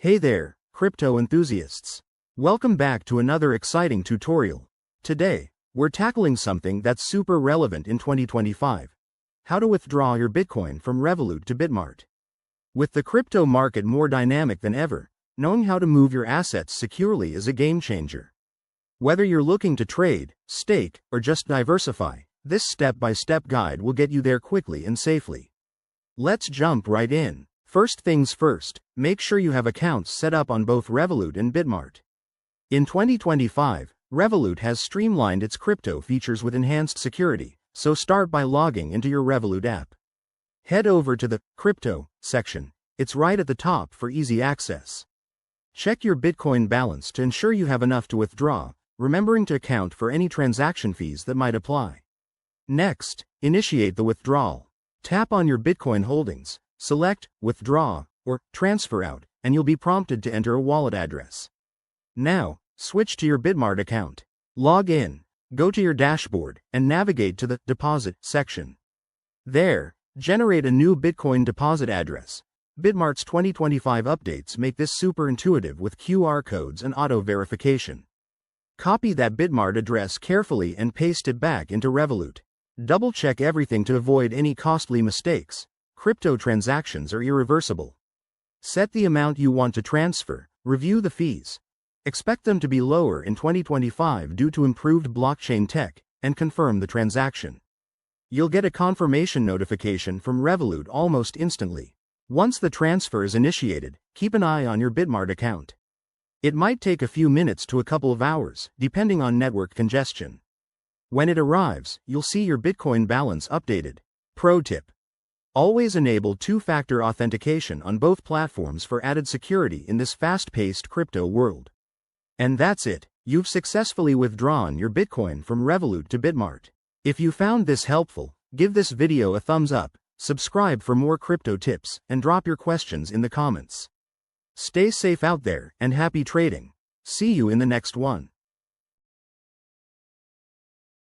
Hey there, crypto enthusiasts. Welcome back to another exciting tutorial. Today, we're tackling something that's super relevant in 2025. How to withdraw your Bitcoin from Revolut to Bitmart. With the crypto market more dynamic than ever, knowing how to move your assets securely is a game changer. Whether you're looking to trade, stake, or just diversify, this step-by-step guide will get you there quickly and safely. Let's jump right in. First things first, make sure you have accounts set up on both Revolut and Bitmart. In 2025, Revolut has streamlined its crypto features with enhanced security, so start by logging into your Revolut app. Head over to the Crypto section. It's right at the top for easy access. Check your Bitcoin balance to ensure you have enough to withdraw, remembering to account for any transaction fees that might apply. Next, initiate the withdrawal. Tap on your Bitcoin holdings, select Withdraw or Transfer Out, and you'll be prompted to enter a wallet address. Now, switch to your Bitmart account. Log in, go to your dashboard, and navigate to the Deposit section. There, generate a new Bitcoin deposit address. Bitmart's 2025 updates make this super intuitive with QR codes and auto verification. Copy that Bitmart address carefully and paste it back into Revolut. Double-check everything to avoid any costly mistakes. Crypto transactions are irreversible. Set the amount you want to transfer, review the fees. Expect them to be lower in 2025 due to improved blockchain tech, and confirm the transaction. You'll get a confirmation notification from Revolut almost instantly. Once the transfer is initiated, keep an eye on your Bitmart account. It might take a few minutes to a couple of hours, depending on network congestion. When it arrives, you'll see your Bitcoin balance updated. Pro tip: always enable two-factor authentication on both platforms for added security in this fast-paced crypto world. And that's it, you've successfully withdrawn your Bitcoin from Revolut to Bitmart. If you found this helpful, give this video a thumbs up, subscribe for more crypto tips, and drop your questions in the comments. Stay safe out there, and happy trading. See you in the next one.